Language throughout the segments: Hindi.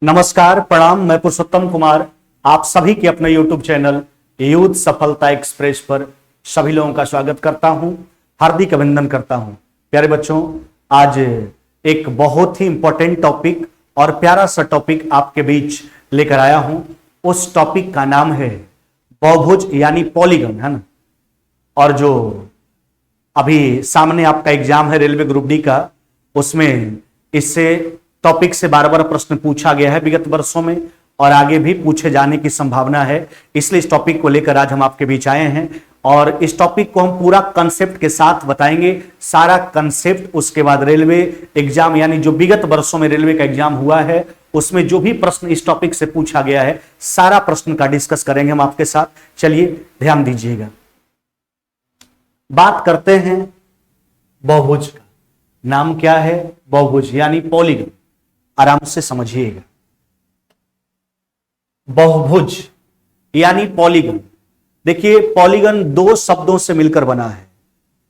नमस्कार, प्रणाम। मैं पुरुषोत्तम कुमार आप सभी के अपने YouTube चैनल यूथ सफलता एक्सप्रेस पर सभी लोगों का स्वागत करता हूं, हार्दिक अभिनंदन करता हूं। प्यारे बच्चों, आज एक बहुत ही इंपॉर्टेंट टॉपिक और प्यारा सा टॉपिक आपके बीच लेकर आया हूं। उस टॉपिक का नाम है बहुभुज यानी पॉलीगन, है ना। और जो अभी सामने आपका एग्जाम है रेलवे ग्रुप डी का, उसमें इससे टॉपिक से बार बार प्रश्न पूछा गया है विगत वर्षों में और आगे भी पूछे जाने की संभावना है। इसलिए इस टॉपिक को लेकर आज हम आपके बीच आए हैं और इस टॉपिक को हम पूरा कंसेप्ट के साथ बताएंगे, सारा कंसेप्ट। उसके बाद रेलवे एग्जाम यानी जो विगत वर्षों में रेलवे का एग्जाम हुआ है उसमें जो भी प्रश्न इस टॉपिक से पूछा गया है, सारा प्रश्न का डिस्कस करेंगे हम आपके साथ। चलिए ध्यान दीजिएगा। बात करते हैं बहुभुज का। नाम क्या है? बहुभुज यानी पॉलीगन। आराम से समझिएगा। बहुभुज यानी पॉलीगन। देखिए, पॉलीगन दो शब्दों से मिलकर बना है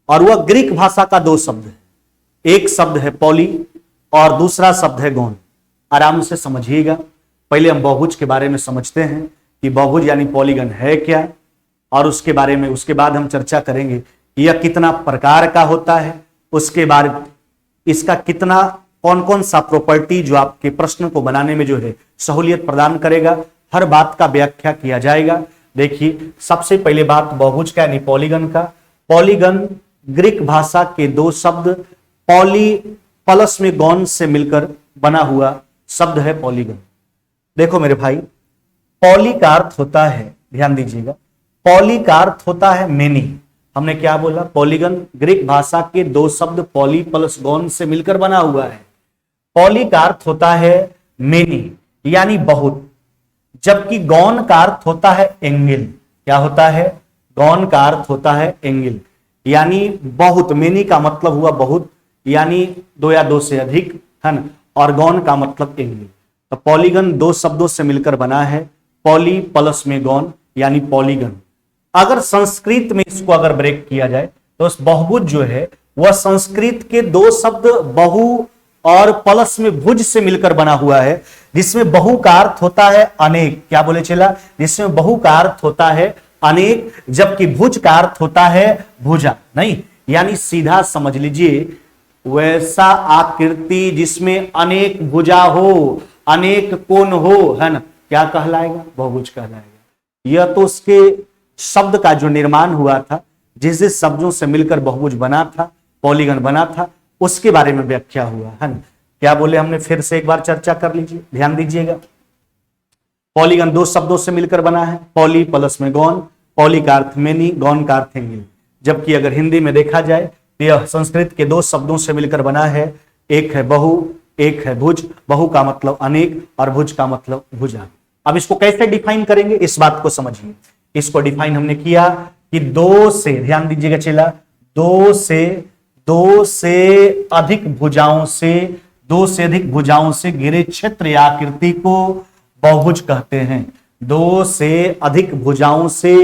और वह ग्रीक भाषा का दो शब्द है। एक शब्द है पॉली और दूसरा शब्द है गॉन। आराम से समझिएगा। पहले हम बहुभुज के बारे में समझते हैं कि बहुभुज यानी पॉलीगन है क्या, और उसके बारे में उसके बाद हम चर्चा करेंगे कि यह कितना प्रकार का होता है, उसके बाद इसका कितना कौन कौन सा प्रॉपर्टी जो आपके प्रश्न को बनाने में जो है सहूलियत प्रदान करेगा, हर बात का व्याख्या किया जाएगा। देखिए, सबसे पहले बात बहुभुज का यानी पॉलीगन का। पॉलीगन ग्रीक भाषा के दो शब्द पॉली प्लस में गॉन से मिलकर बना हुआ शब्द है पॉलीगन। देखो मेरे भाई, पॉली का अर्थ होता है, ध्यान दीजिएगा, पॉली का अर्थ होता है मेनी। हमने क्या बोला? पॉलीगन ग्रीक भाषा के दो शब्द पॉली प्लस गॉन से मिलकर बना हुआ है। पॉली का अर्थ होता है मेनी यानी बहुत, जबकि गॉन का अर्थ होता है एंगल। क्या होता है? गॉन का अर्थ होता है एंगल यानी बहुत। मेनी का मतलब हुआ बहुत यानी दो या दो से अधिक, है ना, और गॉन का मतलब एंगल। तो पॉलीगन दो शब्दों से मिलकर बना है, पॉली प्लस में गॉन यानी पॉलीगन। अगर संस्कृत में इसको अगर ब्रेक किया जाए तो बहुभुज जो है वह संस्कृत के दो शब्द बहु और प्लस में भुज से मिलकर बना हुआ है, जिसमें बहु का अर्थ होता है अनेक। क्या बोले चला? जिसमें बहु का अर्थ होता है अनेक, जबकि भुज का अर्थ होता है भुजा। नहीं, यानी सीधा समझ लीजिए, वैसा आकृति जिसमें अनेक भुजा हो, अनेक कोण हो, है ना, क्या कहलाएगा? बहुभुज कहलाएगा। यह तो उसके शब्द का जो निर्माण हुआ था, जिस जिस शब्दों से मिलकर बहुभुज बना था, पॉलीगन बना था, उसके बारे में व्याख्या हुआ है ना। क्या बोले हमने? फिर से एक बार चर्चा कर लीजिए, ध्यान दीजिएगा। पॉलीगन दो शब्दों से मिलकर बना है, पॉली प्लस में गॉन। पॉली का अर्थ मेनी, गॉन का अर्थ एंगल। जबकि अगर हिंदी में देखा जाए तो यह संस्कृत के दो शब्दों से मिलकर बना है, एक है बहु, एक है भुज। बहु का मतलब अनेक और भुज का मतलब भुजा। अब इसको कैसे डिफाइन करेंगे, इस बात को समझिए। इसको डिफाइन हमने किया कि दो से, ध्यान दीजिएगा चला, दो से अधिक भुजाओं से घिरे क्षेत्र या आकृति को बहुभुज कहते हैं। दो से अधिक भुजाओं से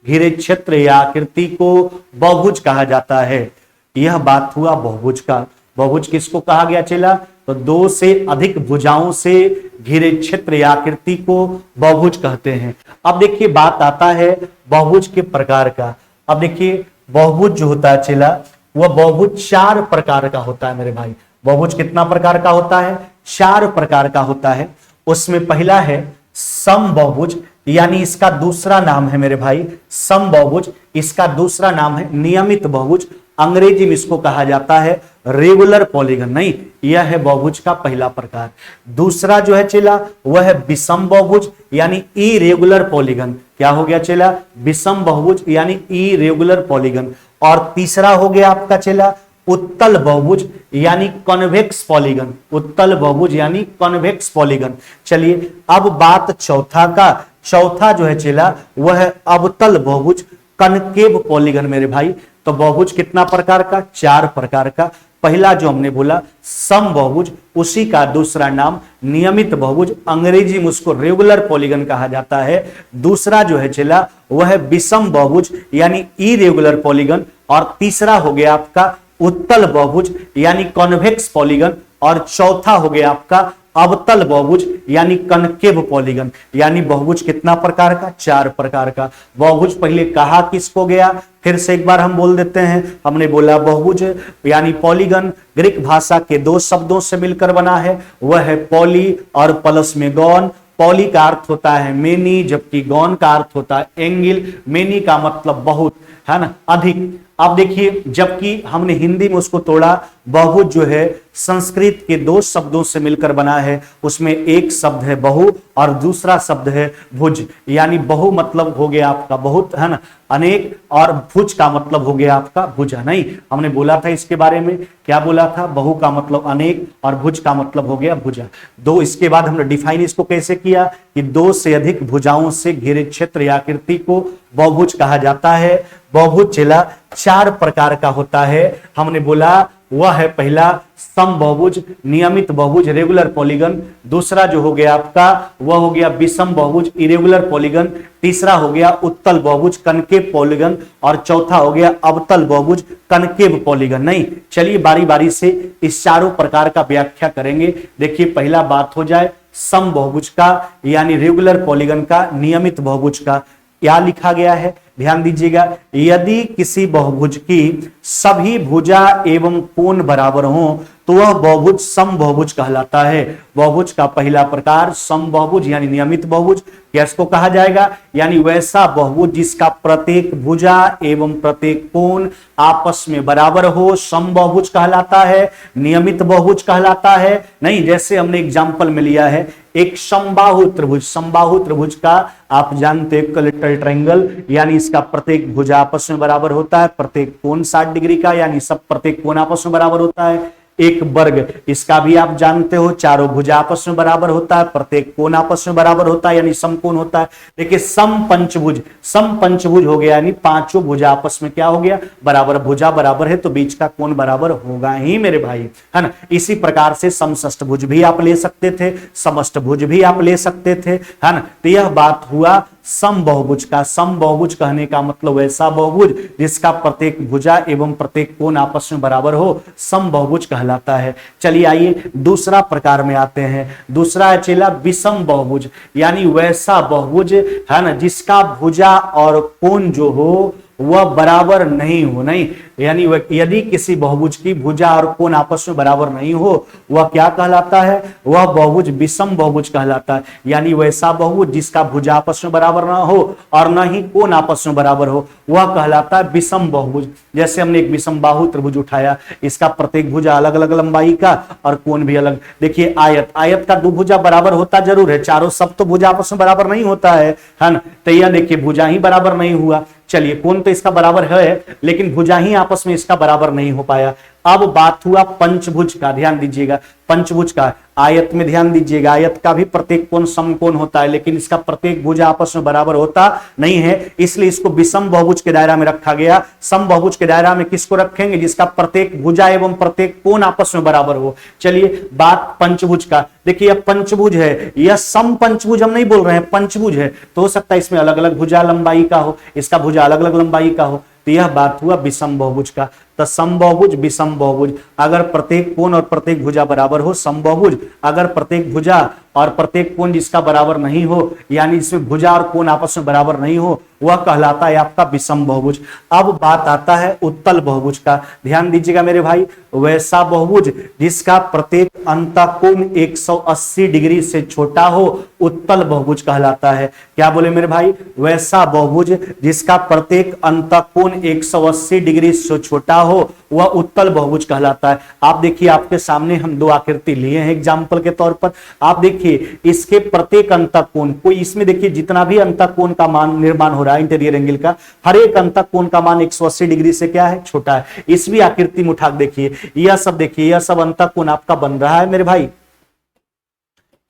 घिरे क्षेत्र या आकृति को बहुभुज कहा जाता है। यह बात हुआ बहुभुज का। बहुभुज किसको कहा गया चला? तो दो से अधिक भुजाओं से घिरे क्षेत्र या आकृति को बहुभुज कहते हैं। अब देखिए, बात आता है बहुभुज के प्रकार का। अब देखिए, बहुभुज जो होता है चला, वह बहुभुज चार प्रकार का होता है मेरे भाई। बहुभुज कितना प्रकार का होता है? चार प्रकार का होता है। उसमें पहला है समबहुभुज, यानी इसका दूसरा नाम है मेरे भाई समबहुभुज। इसका दूसरा नाम है नियमित बहुभुज। अंग्रेजी में इसको कहा जाता है रेगुलर पॉलीगन। नहीं, यह है बहुभुज का पहला प्रकार। दूसरा जो है चेला, वह है विषम बहुभुज यानी इरेगुलर पॉलीगन। क्या हो गया चेला? विषम बहुभुज यानी इरेगुलर पॉलीगन। और तीसरा हो गया आपका चेला उत्तल बहुभुज यानी कॉन्वेक्स पॉलीगन। उत्तल बहुभुज यानी कॉन्वेक्स पॉलीगन। चलिए, अब बात चौथा का। चौथा जो है चेला, वह है अवतल बहुभुज, कनकेव पॉलीगन मेरे भाई। तो बहुभुज कितना प्रकार का? चार प्रकार का। पहला जो हमने बोला समबहुभुज, उसी का दूसरा नाम नियमित बहुभुज, अंग्रेजी में उसको रेगुलर पॉलीगन कहा जाता है। दूसरा जो है चला, वह है विषम बहुभुज यानी इरेगुलर पॉलीगन। और तीसरा हो गया आपका उत्तल बहुभुज यानी कॉन्वेक्स पॉलीगन। और चौथा हो गया आपका अवतल बहुभुज यानी कनकेव पॉलीगन, यानी बहुभुज कितना प्रकार का, 4 प्रकार का। बहुभुज पहले कहा किसको गया, फिर से एक बार हम बोल देते हैं। हमने बोला बहुभुज यानी पॉलीगन ग्रीक भाषा के 2 शब्दों से मिलकर बना है, वह है पॉली और प्लस में गॉन। पॉली का अर्थ होता है मेनी, जबकि गॉन का अर्थ होता है एंगल। मेनी का मतलब बहुत, है ना, अधिक। अब देखिए, जबकि हमने हिंदी में उसको तोड़ा, बहुभुज जो है संस्कृत के 2 शब्दों से मिलकर बना है, उसमें एक शब्द है बहु और दूसरा शब्द है भुज। यानी बहु मतलब हो गया आपका बहुत, है ना, अनेक, और भुज का मतलब हो गया आपका भुजा। नहीं, हमने बोला था इसके बारे में, क्या बोला था, बहु का मतलब अनेक और भुज का मतलब हो गया भुजा। 2 इसके बाद हमने डिफाइन इसको कैसे किया कि 2 से अधिक भुजाओं से घिरे क्षेत्र या आकृति को बहुभुज कहा जाता है। बहुभुज चला 4 प्रकार का होता है। हमने बोला वह है पहला समबहुभुज, नियमित बहुभुज, रेगुलर पॉलीगन। दूसरा जो हो गया आपका वह हो गया विषम बहुभुज, इरेगुलर पॉलीगन। तीसरा हो गया उत्तल बहुभुज, कनकेव पॉलीगन। और चौथा हो गया अवतल बहुभुज, कनकेव पॉलीगन। नहीं, चलिए बारी बारी से इस चारों प्रकार का व्याख्या करेंगे। देखिए, पहला बात हो जाए समबहुभुज का यानी रेगुलर पॉलीगन का, नियमित बहुभुज का। क्या लिखा गया है, ध्यान दीजिएगा, यदि किसी बहुभुज की सभी भुजा एवं कोण बराबर हो तो वह बहुभुज समबहुभुज कहलाता है। बहुभुज का पहला प्रकार समबहुभुज यानी नियमित बहुभुज, किसको कहा जाएगा, यानी वैसा बहुभुज जिसका प्रत्येक भुजा एवं प्रत्येक कोण आपस में बराबर हो, समबहुभुज कहलाता है। नियमित बहुभुज कहलाता है नहीं, जैसे हमने एग्जांपल में लिया है एक समबाहु त्रिभुज। समबाहु त्रिभुज का आप जानते हैं कलेक्टर ट्रायंगल, यानी इसका प्रत्येक भुजा आपस में बराबर होता है, प्रत्येक कोण 60 डिग्री का, यानी सब प्रत्येक कोण आपस में बराबर होता है। एक वर्ग, इसका भी आप जानते हो, चारों भुजा आपस में बराबर होता है, प्रत्येक कोण आपस में बराबर होता है, यानी समकोण होता है। देखिए समपंचभुज, समपंचभुज हो गया यानी पांचों भुजा आपस में क्या हो गया, बराबर। भुजा बराबर है तो बीच का कोण बराबर होगा ही मेरे भाई, है ना। इसी प्रकार से समषष्ठभुज भी आप ले सकते थे, समष्टभुज भी आप ले सकते थे, है ना। तो यह बात हुआ समबहुभुज का। समबहुभुज कहने का मतलब ऐसा बहुभुज जिसका प्रत्येक भुजा एवं प्रत्येक कोण आपस में बराबर हो, समबहुभुज कहलाता है। चलिए आइए दूसरा प्रकार में आते हैं। दूसरा है चला विषम बहुभुज, यानी वैसा बहुभुज, है ना, जिसका भुजा और कोण जो हो वह बराबर नहीं हो। नहीं, यानी यदि किसी बहुभुज की भुजा और कोण आपस में बराबर नहीं हो वह क्या कहलाता है, वह बहुभुज विषम बहुभुज कहलाता है। यानी वैसा बहुभुज जिसका भुजा आपस में बराबर ना हो और न ही कोण आपस में बराबर हो वह कहलाता है विषम बहुभुज। जैसे हमने एक विषम बाहु त्रिभुज उठाया, इसका प्रत्येक भुजा अलग अलग लंबाई का और कोण भी अलग। देखिए आयत, आयत का 2 भुजा बराबर होता जरूर है, चारों सब तो भुजा आपस में बराबर नहीं होता है ना। तो यह देखिए भुजा ही बराबर नहीं हुआ। चलिए कोण तो इसका बराबर है लेकिन भुजा ही आपस में इसका बराबर नहीं हो पाया। अब बात हुआ पंचभुज का, ध्यान दीजिएगा, पंचभुज का। आयत में ध्यान दीजिएगा, आयत का भी प्रत्येक कोण समकोण होता है लेकिन इसका प्रत्येक भुजा आपस में बराबर होता नहीं है, इसलिए इसको विषम बहुभुज के दायरा में रखा गया। समबहुभुज के दायरा में किसको रखेंगे, जिसका प्रत्येक भुजा एवं प्रत्येक कोण आपस में बराबर हो। चलिए बात पंचभुज का, देखिए यह पंचभुज है, यह सम पंचभुज हम नहीं बोल रहे हैं, पंचभुज है तो हो सकता है इसमें अलग अलग भुजा लंबाई का हो, इसका भुजा अलग अलग लंबाई का हो। तो यह बात हुआ विषम बहुभुज का। तो समबहुभुज विषम बहुभुज, अगर प्रत्येक कोण और प्रत्येक भुजा बराबर हो समबहुभुज, अगर प्रत्येक भुजा और प्रत्येक कोण जिसका बराबर नहीं हो, यानी इसमें भुजा और कोण आपस में बराबर नहीं हो, वह कहलाता है आपका विषम बहुभुज। अब बात आता है उत्तल बहुभुज का, ध्यान दीजिएगा मेरे भाई, वैसा बहुभुज जिसका प्रत्येक अंतःकोण 180 डिग्री से छोटा हो उत्तल बहुभुज कहलाता है। क्या बोले मेरे भाई, वैसा बहुभुज जिसका प्रत्येक अंतःकोण 180 डिग्री से छोटा हो वह उत्तल बहुभुज कहलाता है। आप देखिए आपके सामने हम 2 आकृति लिए हैं एग्जाम्पल के तौर पर। आप देखिए इसके प्रत्येक अंतःकोण, कोई इसमें देखिए जितना भी अंतःकोण का मान निर्माण हो रहा है इंटीरियर एंगल का, हर एक अंतःकोण का मान 180 डिग्री से क्या है, छोटा है। इस भी आकृति में उठा देखिए, यह सब देखिए, यह सब अंतःकोण आपका बन रहा है मेरे भाई,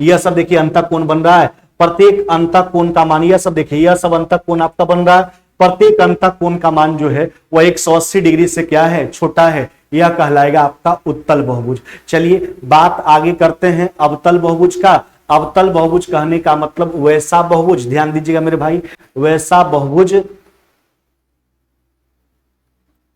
यह सब देखिए अंतःकोण बन रहा है। प्रत्येक अंतःकोण का मान, यह सब देखिए, यह सब अंतःकोण आपका बन रहा है। प्रत्येक अंतःकोण का मान जो है वह 180 डिग्री से क्या है, छोटा है। यह कहलाएगा आपका उत्तल बहुभुज। चलिए बात आगे करते हैं अवतल बहुभुज का। अवतल बहुभुज कहने का मतलब वैसा बहुभुज, ध्यान दीजिएगा मेरे भाई, वैसा बहुभुज,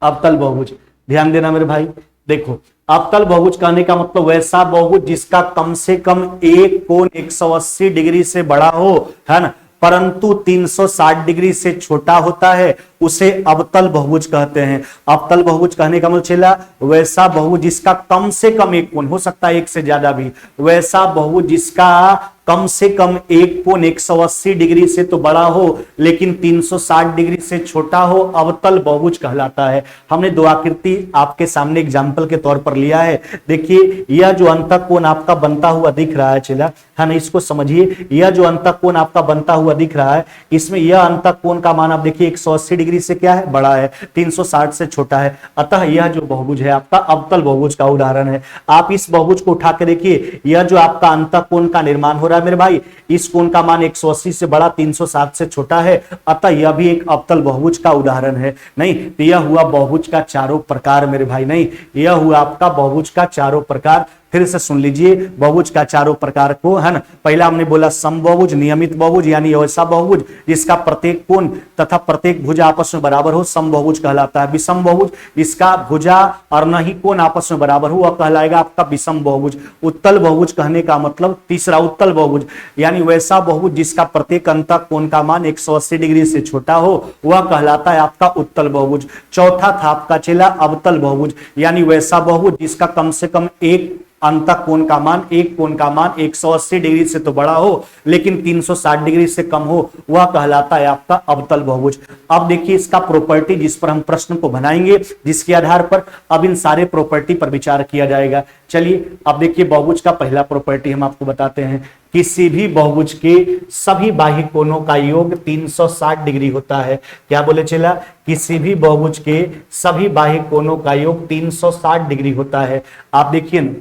अवतल बहुभुज, ध्यान देना मेरे भाई, देखो, अवतल बहुभुज कहने का मतलब वैसा बहुभुज जिसका कम से कम एक कोण 180 डिग्री से बड़ा हो, है ना, परंतु 360 डिग्री से छोटा होता है, उसे अवतल बहुभुज कहते हैं। अवतल बहुभुज कहने का मतलब चला वैसा बहुभुज जिसका कम से कम एक कोण, हो सकता है एक से ज्यादा भी, वैसा बहुभुज जिसका कम से कम एक कोण 180 डिग्री से तो बड़ा हो लेकिन 360 डिग्री से छोटा हो, अवतल बहुभुज कहलाता है। हमने दो आकृति आपके सामने एग्जाम्पल के तौर पर लिया है। देखिए, यह जो अंतःकोण आपका बनता हुआ दिख रहा है चला, है ना, इसको समझिए। यह जो अंतःकोण आपका बनता हुआ दिख रहा है, इसमें यह अंतःकोण का मान आप देखिए 180 डिग्री से क्या है, बड़ा है, 360 से छोटा है, अतः यह जो बहुभुज है आपका अवतल बहुभुज का उदाहरण है। आप इस बहुभुज को उठा के देखिए, यह जो आपका अंतःकोण का निर्माण हो रहा है मेरे भाई, इस कोण का मान 180 से बड़ा, 360 से छोटा है, अतः यह भी एक अवतल बहुभुज का उदाहरण है। नहीं, तो यह हुआ बहुभुज का चारों प्रकार मेरे भाई, नहीं, यह हुआ आपका बहुभुज का चारों प्रकार। फिर से सुन लीजिए बहुभुज का चारों प्रकार को, है ना। पहला हमने बोला समबहुभुज, नियमित बहुभुज यानी ऐसा बहुभुज जिसका प्रत्येक कोण तथा प्रत्येक भुजा आपस में बराबर हो, समबहुभुज कहलाता है। विषम बहुभुज जिसका भुजा और न ही कोण आपस में बराबर हो, वह कहलाएगा आपका विषम बहुभुज। उत्तल बहुभुज कहने का मतलब तीसरा उत्तल बहुभुज यानी वैसा बहुभुज जिसका प्रत्येक अंतःकोण का मान 180 डिग्री से छोटा हो, वह कहलाता है आपका उत्तल बहुभुज। चौथा था आपका चला अवतल बहुभुज यानी वैसा बहुभुज जिसका कम से कम एक अंतःकोण का मान, एक कोण का मान 180 डिग्री से तो बड़ा हो लेकिन 360 डिग्री से कम हो, वह कहलाता है आपका अवतल बहुभुज। अब देखिए इसका प्रॉपर्टी जिस पर हम प्रश्न को बनाएंगे, जिसके आधार पर अब इन सारे प्रॉपर्टी पर विचार किया जाएगा। चलिए अब देखिए बहुभुज का पहला प्रॉपर्टी हम आपको बताते हैं। किसी भी बहुभुज के सभी बाह्य कोणों का योग 360 डिग्री होता है। क्या बोले चला? किसी भी बहुभुज के सभी बाह्य कोणों का योग 360 डिग्री होता है। आप देखिए ना,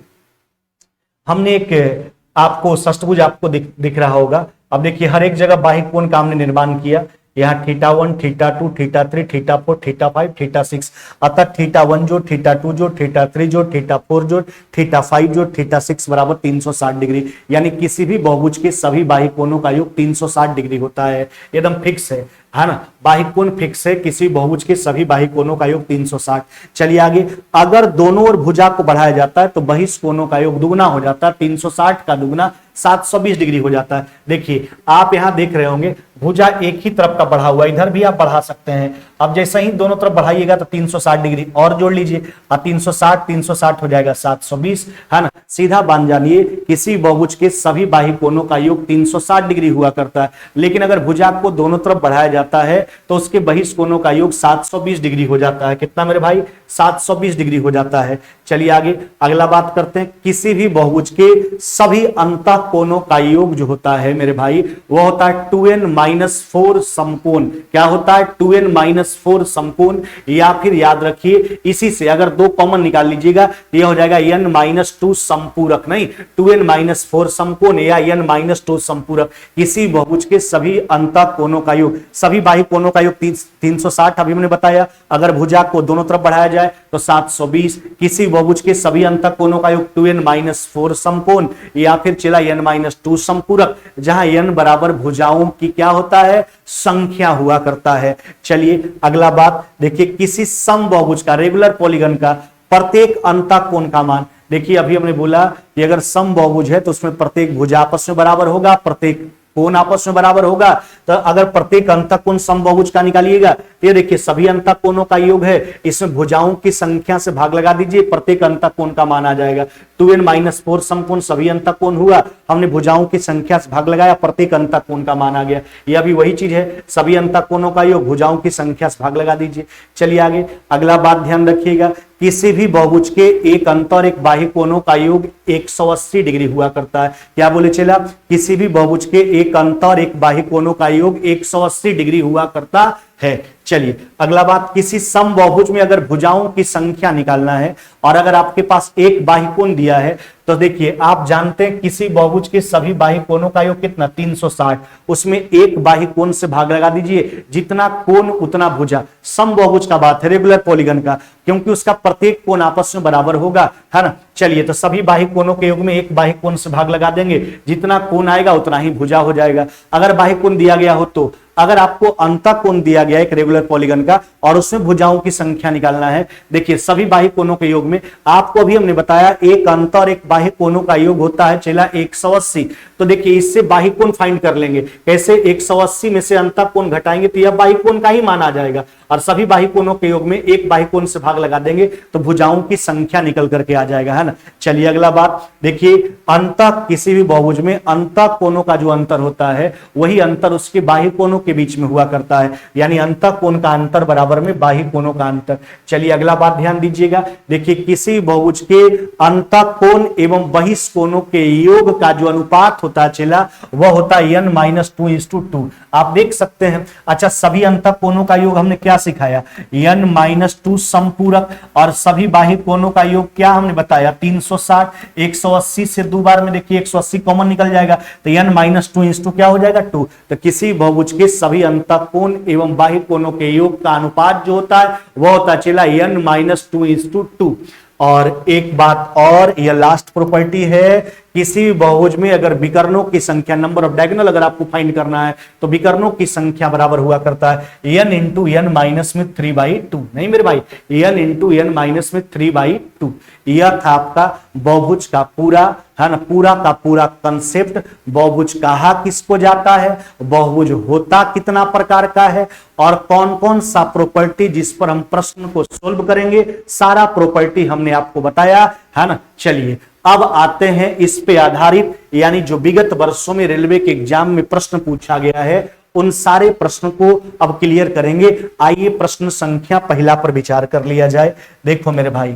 हमने एक आपको षष्ठभुज आपको दिख रहा होगा। अब देखिए हर एक जगह बाह्य कोण का हमने निर्माण किया, यहाँ θ1, θ2, θ3, θ4, θ5, θ6, अतः θ1 जोड़ θ2 जोड़ θ3 जोड़ θ4 जोड़ θ5 जोड़ θ6 बराबर 360 डिग्री। यानी किसी भी बहुभुज के सभी बाह्य कोणों का योग 360 डिग्री होता है, एकदम फिक्स है ना। बाह्य कोण फिक्स है, किसी बहुभुज के सभी बाह्य कोणों का योग 360। चलिए आगे, अगर दोनों ओर भुजा को बढ़ाया जाता है तो बहिष्ठ कोणों का योग दुगना हो जाता है, 360 का दुगना 720 डिग्री हो जाता है। देखिए आप यहां देख रहे होंगे भुजा एक ही तरफ का बढ़ा हुआ, इधर भी आप बढ़ा सकते हैं। अब जैसे ही दोनों तरफ बढ़ाइएगा तो 360 डिग्री और जोड़ लीजिए, और 360 हो जाएगा 720, है ना। सीधा बांध जानिए किसी बहुभुज के सभी बाह्य कोणों का योग 360 डिग्री हुआ करता है, लेकिन अगर भुजा को दोनों तरफ बढ़ाया जाता है तो उसके बहिष्ठ कोणों का योग 720 डिग्री हो जाता है। कितना मेरे भाई? 720 डिग्री हो जाता है। चलिए आगे अगला बात करते हैं। किसी भी बहुभुज के सभी अंतः कोणों का योग जो होता है मेरे भाई, वो होता है 2n-4 समकोण। क्या होता है? 2n-4 समकोण, या फिर याद रखिए इसी से अगर दो कॉमन निकाल लीजिएगा तो यह हो जाएगा n-2 समपूरक। नहीं, 2n-4 समकोण या n-2 समपूरक। किसी बहुभुज के सभी अंतः कोणों का योग, सभी बाह्य कोणों का योग 360 अभी मैंने बताया। अगर भुजा को दोनों तरफ बढ़ाया जाए तो 720। किसी बहुभुज के सभी अंतः कोणों का योग 2n-4 समकोण या फिर चला n-2 समपूरक, जहां n बराबर भुजाओं की क्या होता है? संख्या हुआ करता है। चलिए अगला बात देखिए, किसी समबहुभुज का, रेगुलर पॉलीगन का प्रत्येक अंतः कोण का मान, देखिए अभी हमने बोला कि अगर समबहुभुज है तो उसमें प्रत्येक भुजा आपस में बराबर होगा, प्रत्येक कोण आपस में बराबर होगा। तो अगर प्रत्येक अंतःकोण समबहुभुज का निकालिएगा तो ये देखिए सभी अंतःकोणों का योग है, इसमें भुजाओं की संख्या से भाग लगा दीजिए, प्रत्येक अंतःकोण का मान आ जाएगा। 2n-4 समकोण सभी अंतःकोण हुआ, हमने भुजाओं की संख्या से भाग लगाया, प्रत्येक अंतःकोण का मान आ गया। यह भी वही चीज है, सभी अंतःकोणों का योग, भुजाओं की संख्या से भाग लगा दीजिए। चलिए आगे अगला बात ध्यान रखिएगा, किसी भी बहुभुज के एक अंत और एक बाह्य कोणों का योग 180 डिग्री हुआ करता है। क्या बोले चला? किसी भी बहुभुज के एक अंत और एक बाह्य कोणों का योग 180 डिग्री हुआ करता है। चलिए अगला बात, किसी समबहुभुज में अगर भुजाओं की संख्या निकालना है और अगर आपके पास एक बाह्य कोण दिया है तो देखिए आप जानते हैं किसी बहुभुज के सभी बाह्य कोणों का योग कितना? 360। उसमें एक बाह्य कोण से भाग लगा दीजिए, जितना कोण उतना भुजा। समबहुभुज का बात है, रेगुलर पॉलीगन का, क्योंकि उसका प्रत्येक कोण आपस में बराबर होगा, है ना। चलिए तो सभी बाह्य कोणों के योग में एक बाह्य कोण से भाग लगा देंगे, जितना कोण आएगा उतना ही भुजा हो जाएगा। अगर बाह्य कोण दिया गया हो तो अगर आपको अंतः कोण दिया गया एक रेगुलर पॉलीगन का और उसमें भुजाओं की संख्या निकालना है, देखिए सभी बाह्य कोणों के योग में आपको अभी हमने बताया एक अंतः और एक बाह्य कोणों का योग होता है चला 180। तो देखिए इससे बाह्य कोण फाइंड कर लेंगे कैसे, 180 में से अंतः कोण घटाएंगे तो यह बाह्य कोण का ही मान आ जाएगा और सभी बाह्य कोणों के योग में एक बाह्य कोण से भाग लगा देंगे तो भुजाओं की संख्या निकल करके आ जाएगा, है ना। चलिए अगला बात देखिए, अंतः किसी भी बहुभुज में अंतः कोणों का जो अंतर होता है वही अंतर उसके बाह्य कोणों के बीच में हुआ करता है, यानी अंतः कोण का अंतर बराबर में बाह्य कोणों का अंतर। चलिए अगला बात ध्यान दीजिएगा, देखिए किसी बहुभुज के अंतः कोण एवं बहिष्ठ कोणों के योग का जो अनुपात होता है चला वह होता है n-2:2। आप देख सकते हैं। अच्छा, सभी अंतः कोणों का योग हमने क्या सिखाया, n-2 समपूरक, और सभी बाह्य कोणों का योग क्या हमने बताया 360। 180 से दो बार में देखिए 180 कॉमन निकल जाएगा तो n-2 क्या हो जाएगा 2। तो किसी बहुभुज के सभी अंतः कोण एवं बाह्य कोणों के योग का अनुपात जो होता है वह होता चला n-2:2। और एक बात और, यह लास्ट प्रॉपर्टी है, किसी बहुभुज में अगर विकर्णों की संख्या, नंबर ऑफ डायगोनल अगर आपको फाइंड करना है तो विकर्णों की संख्या बराबर हुआ करता है n इंटू n माइनस में 3/2। नहीं मेरे भाई, n इंटू n माइनस में 3/2। यह था आपका बहुभुज का पूरा, है ना, पूरा का पूरा कंसेप्ट। बहुभुज कहा किसको जाता है, बहुभुज होता कितना प्रकार का है और कौन कौन सा प्रॉपर्टी जिस पर हम प्रश्न को सोल्व करेंगे, सारा प्रॉपर्टी हमने आपको बताया, है ना। चलिए अब आते हैं इस पे आधारित, यानी जो विगत वर्षों में रेलवे के एग्जाम में प्रश्न पूछा गया है उन सारे प्रश्न को अब क्लियर करेंगे। आइए प्रश्न संख्या पहला पर विचार कर लिया जाए। देखो मेरे भाई,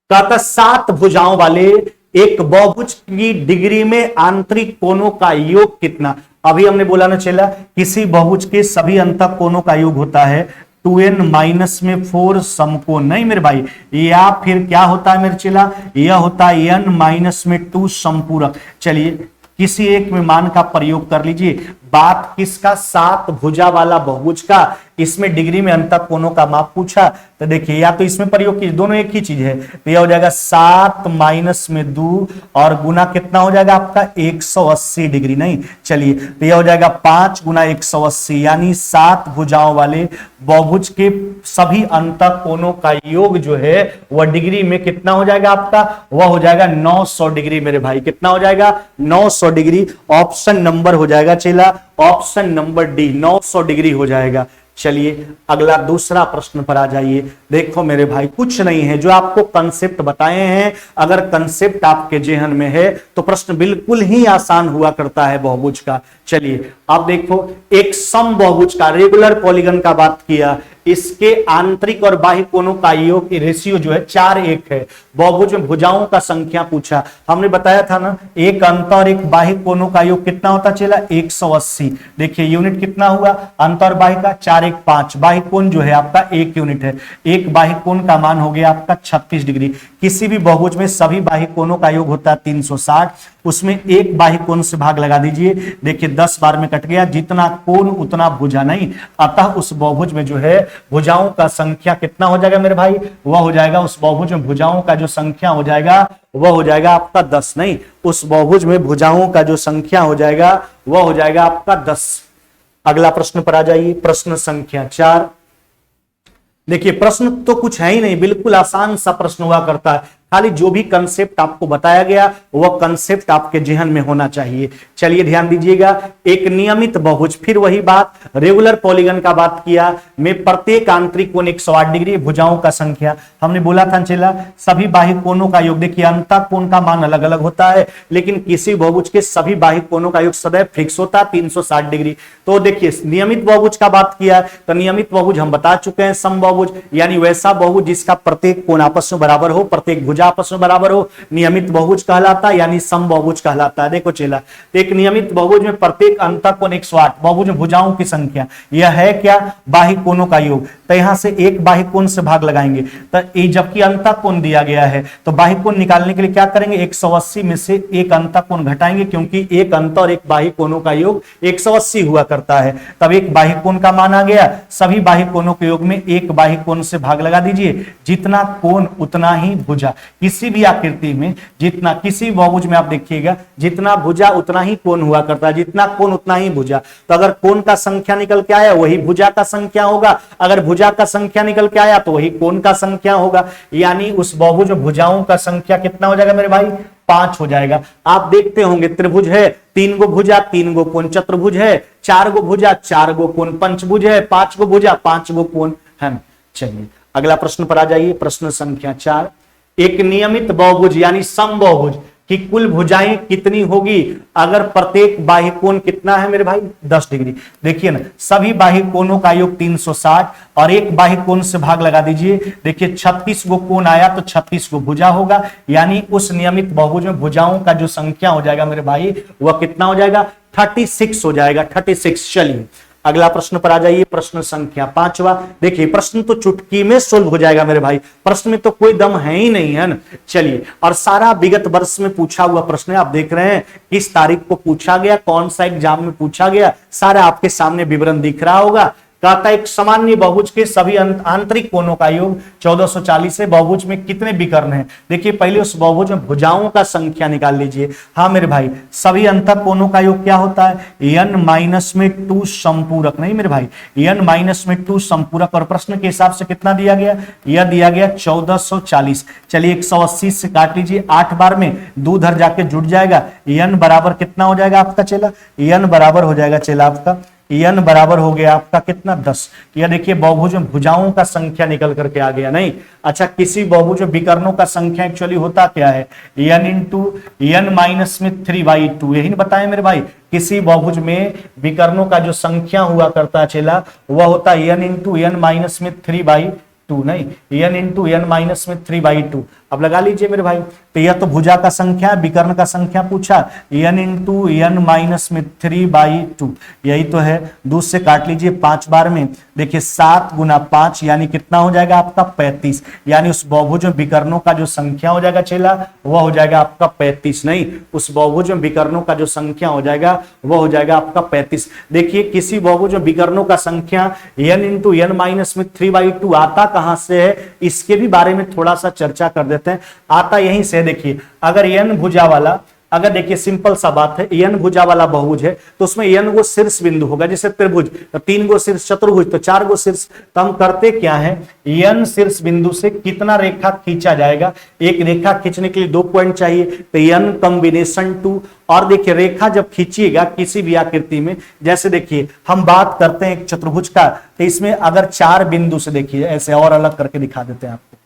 कहता 7 भुजाओं वाले एक बहुभुज की डिग्री में आंतरिक कोणों का योग कितना। अभी हमने बोला ना चला, किसी बहुभुज के सभी अंतः कोणों का योग होता है 2n माइनस में 4 समकोण। नहीं मेरे भाई, या फिर क्या होता है मेरे चला, यह होता है n माइनस में 2 समपूरक। चलिए किसी एक में मान का प्रयोग कर लीजिए। बात किसका, 7 भुजा वाला बहुभुज का, इसमें डिग्री में अंतः कोणों का माप पूछा तो देखिए या तो इसमें प्रयोग कीजिए, दोनों एक ही चीज है, तो यह हो जाएगा 7 माइनस में 2 और गुना कितना हो जाएगा आपका 180 डिग्री। नहीं चलिए तो यह हो जाएगा 5 गुना 180, यानी 7 भुजाओं वाले बहुभुज के सभी अंतः कोणों का योग जो है वह डिग्री में कितना हो जाएगा आपका, वह हो जाएगा 900 डिग्री। मेरे भाई कितना हो जाएगा 900 डिग्री। ऑप्शन नंबर हो जाएगा चला, ऑप्शन नंबर डी 900 डिग्री हो जाएगा। चलिए अगला दूसरा प्रश्न पर आ जाइए। देखो मेरे भाई, कुछ नहीं है, जो आपको कंसेप्ट बताए हैं, अगर कंसेप्ट आपके जेहन में है तो प्रश्न बिल्कुल ही आसान हुआ करता है बहुभुज का। चलिए अब देखो, एक सम बहुभुज का रेगुलर पॉलीगन का बात किया, इसके आंतरिक और बाह्य कोणों का योग रेशियो जो है 4:1 है। बहुभुज में भुजाओं का संख्या पूछा, हमने बताया था ना, एक अंतः और एक बाह्य कोणों का योग कितना होता चला 180। देखिए यूनिट कितना हुआ अंतः और बाह्य का 4:1 5। बाह्य कोण जो है आपका 1 यूनिट है, एक बाह्य कोण का मान हो गया आपका 36 डिग्री। किसी भी बहुभुज में सभी बाह्य कोणों का योग होता है 360, उसमें एक बाह्य कोण से भाग लगा दीजिए। देखिए 10 बार में कट गया, जितना कोण उतना भुजा। नहीं, अतः उस बहुभुज में जो है भुजाओं का संख्या कितना हो जाएगा मेरे भाई, वह हो जाएगा उस बहुभुज में भुजाओं का जो संख्या हो जाएगा वह हो जाएगा आपका 10। नहीं, उस बहुभुज में भुजाओं का जो संख्या हो जाएगा वह हो जाएगा आपका 10। अगला प्रश्न पर आ जाइए, प्रश्न संख्या 4। देखिए प्रश्न तो कुछ है ही नहीं, बिल्कुल आसान सा प्रश्न हुआ करता है, खाली जो भी कंसेप्ट आपको बताया गया वह कंसेप्ट आपके जेहन में होना चाहिए। चलिए ध्यान दीजिएगा, एक नियमित बहुभुज, फिर वही बात, रेगुलर पॉलीगन का बात किया, में प्रत्येक आंतरिक कोण 108 डिग्री, भुजाओं का संख्या हमने बोला था चला, सभी बाह्य कोणों का योग। देखिए अंतः कोण का मान अलग अलग होता है, लेकिन किसी बहुभुज के सभी बाह्य कोणों का योग सदैव फिक्स होता है 360 डिग्री। तो देखिए नियमित बहुभुज का बात किया, तो नियमित बहुभुज हम बता चुके हैं, सम बहुभुज यानी वैसा बहुभुज जिसका प्रत्येक कोण आपस में बराबर हो, प्रत्येक भुजा आपस में बराबर हो, नियमित बहुभुज कहलाता है, यानी सम बहुभुज कहलाता है। देखो चला, एक नियमित बहुभुज में प्रत्येक अंतः कोण 108, बहुभुज में भुजाओं की संख्या, यह है क्या बाह्य कोणों का योग। तो यहां से एक बाह्य कोण से भाग लगाएंगे, तो ये जबकि अंतःकोण दिया गया है तो बाह्य कोण निकालने के लिए क्या करेंगे, 180 में से एक अंतःकोण घटाएंगे, क्योंकि एक अंत और एक बाह्य कोणों का योग 180 हुआ करता है। तब एक बाह्य कोण का मान आ गया, सभी बाह्य कोणों के योग में एक बाह्य कोण से भाग लगा दीजिए, जितना कोण उतना ही भुजा। किसी भी आकृति में जितना, किसी बहुभुज में आप देखिएगा जितना भुजा उतना ही कोण हुआ करता है, जितना कोण उतना ही भुजा। तो अगर कोण का संख्या निकल के आया वही भुजा का संख्या होगा, अगर भुजा का संख्या निकल के आया तो वही कोण का संख्या होगा, यानी उस बहुभुज भुजाओं का संख्या कितना हो जाएगा मेरे भाई, 5 हो जाएगा। आप देखते होंगे त्रिभुज है, 3 गो भुजा 3 गो कोण, चतुर्भुज है 4 गो भुजा 4 गो कोण, पंचभुज है 5 गो भुजा 5 गो कोण है। चलिए अगला प्रश्न पर आ जाइए, प्रश्न संख्या 4। एक नियमित बहुभुज यानी समबाहुभुज की कुल भुजाएं कितनी होगी अगर प्रत्येक बाह्य कोण कितना है मेरे भाई, 10 डिग्री। देखिए ना, सभी बाह्य कोणों का योग 360 और एक बाह्य कोण से भाग लगा दीजिए। देखिए 36 गो कोण आया तो 36 गो भुजा होगा, यानी उस नियमित बहुभुज में भुजाओं का जो संख्या हो जाएगा मेरे भाई वह कितना हो जाएगा, 36 हो जाएगा, 36। चलिए अगला प्रश्न पर आ जाइए, प्रश्न संख्या 5वां। देखिए प्रश्न तो चुटकी में सोल्व हो जाएगा मेरे भाई, प्रश्न में तो कोई दम है ही नहीं है ना। चलिए, और सारा विगत वर्ष में पूछा हुआ प्रश्न है, आप देख रहे हैं किस तारीख को पूछा गया, कौन सा एग्जाम में पूछा गया, सारा आपके सामने विवरण दिख रहा होगा। कहता है एक सामान्य बहुभुज के सभी आंतरिक कोणों का योग 1440 है। बहुभुज में कितने विकर्ण हैं? देखिए पहले उस बहुभुज में भुजाओं का संख्या निकाल लीजिए। हाँ मेरे भाई, सभी अंतः कोणों का योग क्या होता है, n-2 संपूरक। नहीं मेरे भाई, n-2 संपूरक। और प्रश्न के हिसाब से कितना दिया गया, यह दिया गया 1440। चलिए 180 से काट लीजिए, 8 बार में 2 उधर जाके जुड़ जाएगा, n बराबर कितना हो जाएगा आपका चेला, n बराबर हो जाएगा चेला आपका, n बराबर हो गया आपका कितना, 10। यह देखिए बहुभुज में भुजाओं का संख्या निकल करके आ गया। नहीं अच्छा, किसी बहुभुज में विकर्णों का संख्या एक्चुअली होता क्या है, n इंटू n-3/2। यही बताएं मेरे भाई, किसी बहुभुज में विकर्णों का जो संख्या हुआ करता चला वह होता n इंटू n-3/2। नहीं, n इंटू n-3/2। अब लगा लीजिए मेरे भाई, तो यह तो भुजा का संख्या, विकर्ण का संख्या पूछा, n इंटू n-3/2 यही तो है। 2 से काट लीजिए 5 बार में, देखिए 7 गुना 5 यानी कितना हो जाएगा आपका 35। यानी उस बहुभुज में विकर्णों का जो संख्या हो जाएगा चेला वह हो जाएगा आपका 35। नहीं, उस बहुभुज में विकर्णों का जो संख्या हो जाएगा वह हो जाएगा आपका 35। देखिए किसी बहुभुज में विकर्णों का संख्या n इंटू n-3/2 आता कहां से है, इसके भी बारे में थोड़ा सा चर्चा कर देते हैं। आता यहीं से, देखिए अगर n भुजा वाला, अगर देखिए सिंपल सा बात है, n भुजा वाला बहुभुज है तो उसमें n गो शीर्ष बिंदु होगा, जैसे त्रिभुज तो 3 गो शीर्ष, चतुर्भुज तो 4 गो शीर्ष। तो हम करते क्या है, n शीर्ष बिंदु से कितना रेखा खींचा जाएगा, एक रेखा खींचने के लिए 2 पॉइंट चाहिए, तो n कॉम्बिनेशन 2। और देखिए रेखा जब खींचिएगा किसी भी आकृति में, जैसे देखिए हम बात करते हैं एक चतुर्भुज का, तो इसमें अगर 4 बिंदु से, देखिए ऐसे और अलग करके दिखा देते हैं आपको,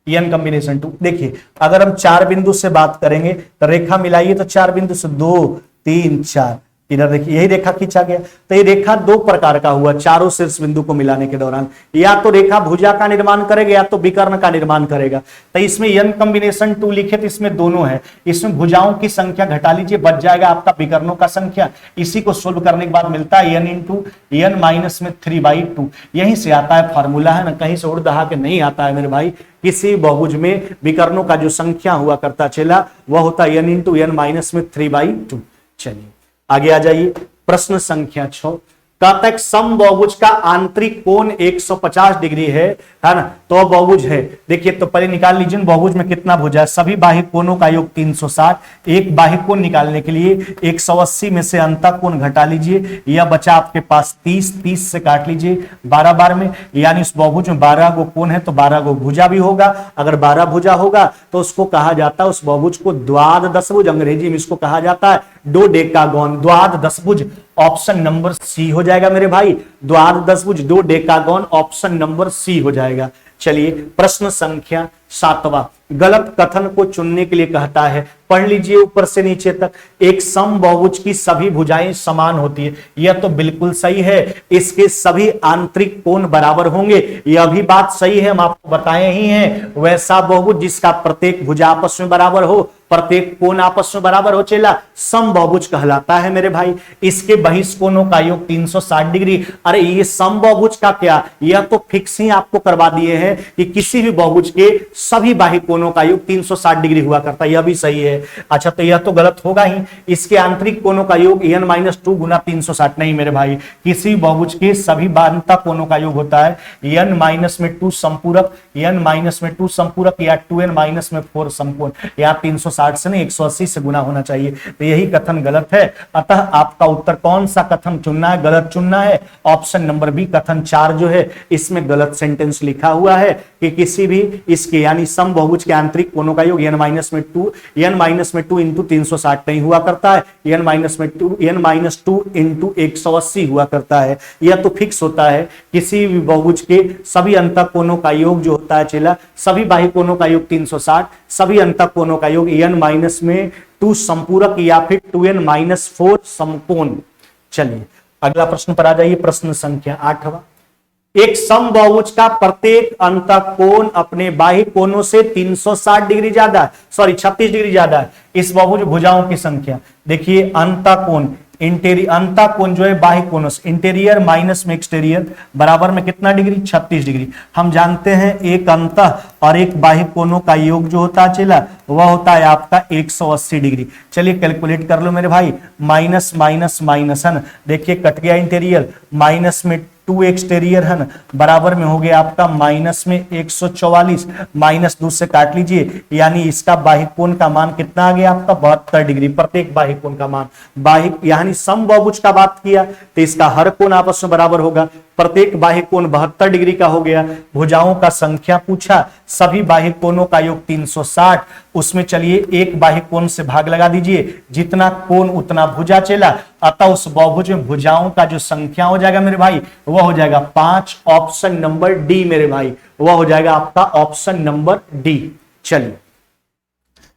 n कॉम्बिनेशन 2। देखिए अगर हम 4 बिंदु से बात करेंगे तो रेखा मिलाइए, तो 4 बिंदु से 2 3 4, इधर देखिए यही रेखा खींचा गया। तो ये रेखा 2 प्रकार का हुआ चारों शीर्ष बिंदु को मिलाने के दौरान, या तो रेखा भुजा का निर्माण करेगा या तो विकर्ण का निर्माण करेगा। तो इसमें n कॉम्बिनेशन 2 लिखे तो इसमें दोनों है, इसमें भुजाओं की संख्या घटा लीजिए, बच जाएगा आपका विकर्णों का संख्या। इसी को सोल्व करने के बाद मिलता है n इंटू n-3/2। यहीं से आता है फॉर्मूला, है ना, कहीं से उड़ दहा के नहीं आता है मेरे भाई। किसी बहुभुज में विकर्णों का जो संख्या हुआ करता चला वह होता n इंटू n-3/2। चलिए आगे आ जाइए, प्रश्न संख्या 6। कहता है समबाहुभुज का आंतरिक कोण 150 डिग्री है ना, तो बहुभुज है। देखिए तो पहले निकाल लीजिए बहुभुज में कितना भुजा है, सभी बाह्य कोणों का योग 360। एक बाह्य कोण निकालने के लिए 180 में से अंतः कोण घटा लीजिए, यह बचा आपके पास 30। 30 से काट लीजिए 12 बार में, यानी उस बहुभुज में 12 गो कोण है तो 12 गो भुजा भी होगा। अगर 12 भुजा होगा तो उसको कहा जाता है, उस बहुभुज को द्वादशभुज, अंग्रेजी में इसको कहा जाता है डोडेकागोन, द्वादशभुज। ऑप्शन नंबर सी हो जाएगा मेरे भाई, द्वादशभुज डोडेकागोन, ऑप्शन नंबर सी हो जाएगा। चलिए प्रश्न संख्या 7वां, गलत कथन को चुनने के लिए कहता है, पढ़ लीजिए ऊपर से नीचे तक। एक समबाहुभुज की सभी भुजाएं समान होती है, यह तो बिल्कुल सही है। इसके सभी आंतरिक कोण बराबर होंगे, यह भी बात सही है, हम आपको बताए ही हैं। वैसा बहुभुज जिसका प्रत्येक भुजा आपस में बराबर हो प्रत्येक कोण आपस में बराबर हो चेला, समबाहुभुज कहलाता है मेरे भाई। इसके बहिष्कोणों का योग 360 डिग्री। अरे ये समबाहुभुज का क्या, यह तो फिक्स ही आपको करवा दिए हैं कि किसी भी बहुभुज के सभी बाह्य कोणों का योग 360 डिग्री हुआ करता है, यह भी सही है। अच्छा तो यह तो गलत होगा ही, इसके आंतरिक कोणों का योग n-2 गुना 360 नहीं मेरे भाई, किसी बहुभुज के सभी बाह्य कोणों का योग होता है n-2 संपूरक, n-2 संपूरक या 2n-4 समकोण। यहाँ 360 से नहीं 180 से गुना होना चाहिए, तो यही कथन गलत है। अतः आपका उत्तर कौन सा कथन चुनना है, गलत चुनना है, ऑप्शन नंबर बी कथन 4 जो है इसमें गलत सेंटेंस लिखा हुआ है कि किसी भी इसके यानी समबाहुभुज के आंतरिक कोणों का योग n-2 इंटू 360 नहीं हुआ करता है, n-2 इंटू 180 हुआ करता है। यह तो फिक्स होता है किसी भी बहुभुज के सभी अंतः कोणों का योग जो होता है चेला, सभी बाह्य कोणों का योग 360, सभी अंतः कोणों का योग n-2 संपूरक या फिर 2n-4 समकोण। चलिए अगला प्रश्न पर आ जाइए, प्रश्न संख्या 8वां। एक समबाहुभुज का प्रत्येक अंतः कोण अपने बाह्य कोणों से 360 डिग्री ज्यादा है, सॉरी 36 डिग्री ज्यादा है। इस बहुभुज भुजाओं की संख्या देखिए, अंतः कोण अंतः कोण जो है बाह्य कोणों से, इंटीरियर माइनस में एक्सटीरियर बराबर में कितना डिग्री, 36 डिग्री। हम जानते हैं एक अंतः और एक बाह्य कोणों का योग जो होता है चला वह होता है आपका 180 डिग्री। चलिए कैलकुलेट कर लो मेरे भाई, माइनस माइनस माइनस है ना, देखिए कट गया इंटीरियर, माइनस में 2 एक्सटीरियर है ना, बराबर में हो गया आपका माइनस में 144, माइनस 2 से काट लीजिए, यानी इसका बाह्य कोण का मान कितना आ गया आपका 72 डिग्री, प्रत्येक बाह्य कोण का मान। बाह्य यानी समबाहुभुज का बात किया तो इसका हर कोण आपस में बराबर होगा, प्रत्येक बाह्य कोण 72 डिग्री का हो गया। भुजाओं का संख्या पूछा, सभी बाह्य कोणों का योग 360, उसमें चलिए एक बाह्य कोण से भाग लगा दीजिए, जितना कोण उतना भुजा चला, अतः उस बहुभुज में भुजाओं का जो संख्या हो जाएगा मेरे भाई वह हो जाएगा 5, ऑप्शन नंबर डी मेरे भाई, वह हो जाएगा आपका ऑप्शन नंबर डी। चलिए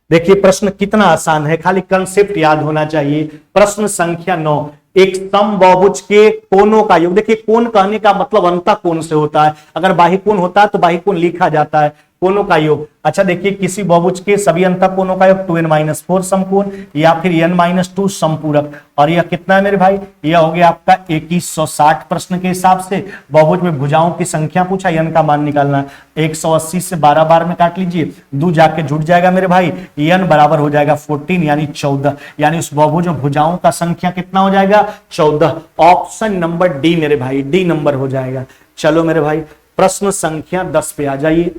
देखिए प्रश्न कितना आसान है, खाली कंसेप्ट याद होना चाहिए। प्रश्न संख्या 9, एक समबाहुभुज के कोणों का योग, देखिए कोण कहने का मतलब अंतः कोण से होता है, अगर बाह्य कोण होता है तो बाह्य कोण लिखा जाता है, कोणों का योग। अच्छा देखिए किसी बहुभुज के सभी अंतः कोणों का योग 2n-4 समकोण या फिर n-2 संपूरक, और यह कितना है मेरे भाई, यह हो गया आपका 2160 प्रश्न के हिसाब से। बहुभुज में भुजाओं की संख्या पूछा, n का मान निकालना है, 180 से 12 बार में काट लीजिए, 2 जाके जुड़ जाएगा मेरे भाई, n बराबर हो जाएगा 14 यानी 14, यानी उस बहुभुज में भुजाओं का संख्या कितना हो जाएगा 14, ऑप्शन नंबर डी मेरे भाई, डी नंबर हो जाएगा। चलो मेरे भाई प्रश्न संख्या 10 पे आ जाइए।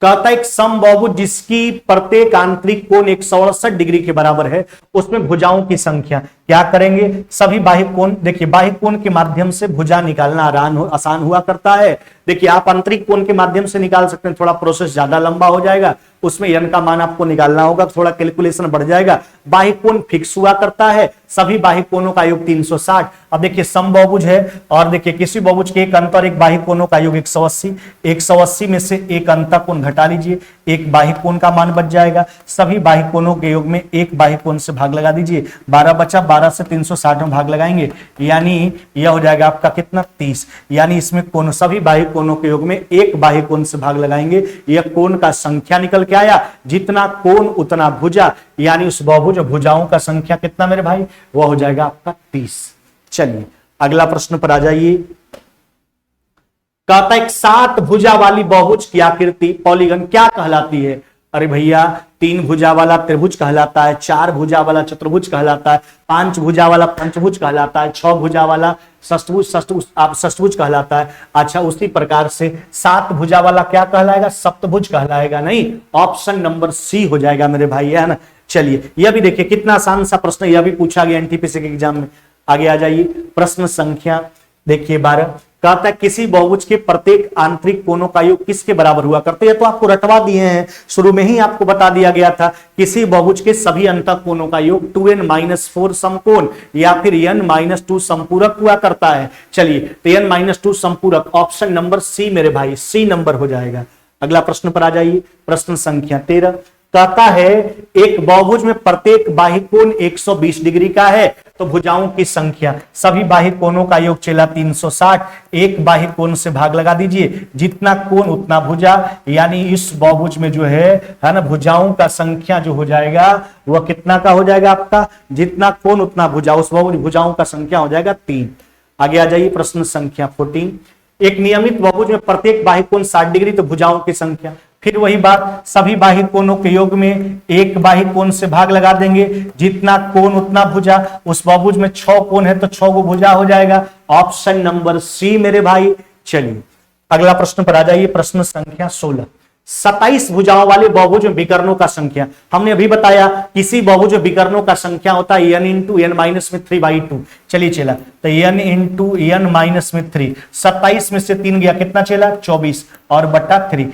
कहता है एक समबाहुभुज जिसकी प्रत्येक आंतरिक कोण 168 डिग्री के बराबर है, उसमें भुजाओं की संख्या क्या करेंगे, सभी बाह्य कोण, देखिए बाह्य कोण के माध्यम से भुजा निकालना आसान हुआ करता है। देखिए आप आंतरिक कोण के माध्यम से निकाल सकते हैं, थोड़ा प्रोसेस ज्यादा लंबा हो जाएगा, उसमें n का मान आपको निकालना होगा, थोड़ा कैलकुलेशन बढ़ जाएगा। बाह्य कोण फिक्स हुआ करता है, सभी बाह्य कोणों का योग 360। अब देखिए समबाहुभुज है और देखिए किसी बहुभुज के एक अंतर एक बाह्य कोणों का योग 180, 180 में से एक अंतः कोण घटा लीजिए, एक बाह्य कोण का मान बच जाएगा, सभी बाह्य कोणों के योग में एक बाह्य कोण से भाग लगा दीजिए, 12 बचा, 12 से 360 में भाग लगाएंगे, यानी यह हो जाएगा आपका कितना 30, यानी इसमें कोण सभी बाह्य कोणों के योग में एक बाह्य कोण से भाग लगाएंगे, यह कोण का संख्या निकल के आया, जितना कोण उतना भुजा, यानी उस बहुभुज भुजाओं का संख्या कितना मेरे भाई, वह हो जाएगा आपका 30। चलिए अगला प्रश्न पर आ जाइए। कहता है 7 भुजा वाली बहुभुज की आकृति पॉलीगन क्या कहलाती है। अरे भैया 3 भुजा वाला त्रिभुज कहलाता है, 4 भुजा वाला चतुर्भुज कहलाता है, 5 भुजा वाला पंचभुज कहलाता है, 6 भुजा वाला षष्ठभुज कहलाता है। अच्छा उसी प्रकार से 7 भुजा वाला क्या कहलाएगा, सप्तभुज कहलाएगा, नहीं, ऑप्शन नंबर सी हो जाएगा मेरे भाई, है ना। चलिए यह भी देखिए कितना आसान सा प्रश्न, यह भी पूछा गया एनटीपीसी के एग्जाम में। आगे आ जाइए, प्रश्न संख्या देखिए 12, कहता है किसी बहुभुज के प्रत्येक आंतरिक कोणों का योग किसके बराबर हुआ करते हैं। तो आपको रटवा दिए हैं, शुरू में ही आपको बता दिया गया था, किसी बहुभुज के सभी अंतः कोणों का योग 2n-4 समकोण या फिर n-2 संपूरक हुआ करता है। चलिए तो n-2 संपूरक, ऑप्शन नंबर सी मेरे भाई, सी नंबर हो जाएगा। अगला प्रश्न पर आ जाइए, प्रश्न संख्या 13, कहता है एक बहुभुज में प्रत्येक बाह्य कोण 120 डिग्री का है, तो भुजाओं की संख्या, सभी बाह्य कोणों का योग चला 360, एक बाह्य कोण से भाग लगा दीजिए, जितना कोण उतना भुजा, यानी इस बहुभुज में जो है ना, भुजाओं का संख्या जो हो जाएगा वह कितना का हो जाएगा आपका, जितना कोण उतना भुजा, उस बहुभुज भुजाओं का संख्या हो जाएगा 3। आगे आ जाइए प्रश्न संख्या 14। एक नियमित बहुभुज में प्रत्येक बाह्य कोण 60 डिग्री, तो भुजाओं की संख्या, फिर वही बात, सभी बाह्य कोणों के योग में एक बाह्य कोण से भाग लगा देंगे, जितना कोण उतना भुजा, उस बहुभुज में 6 कोण है तो 6 को भुजा हो जाएगा, ऑप्शन नंबर सी मेरे भाई। चलिए अगला प्रश्न पर आ जाइए, प्रश्न संख्या 16। 27 भुजाओं वाले बहुभुज में विकर्णों का संख्या, हमने अभी बताया किसी बहुभुज में विकर्णों का संख्या होता है n इंटू एन माइनस में 3/2। चलिए चला, तो n इंटू एन माइनस में 3, 27 में से 3 गया, कितना चला 24 और बटा 3,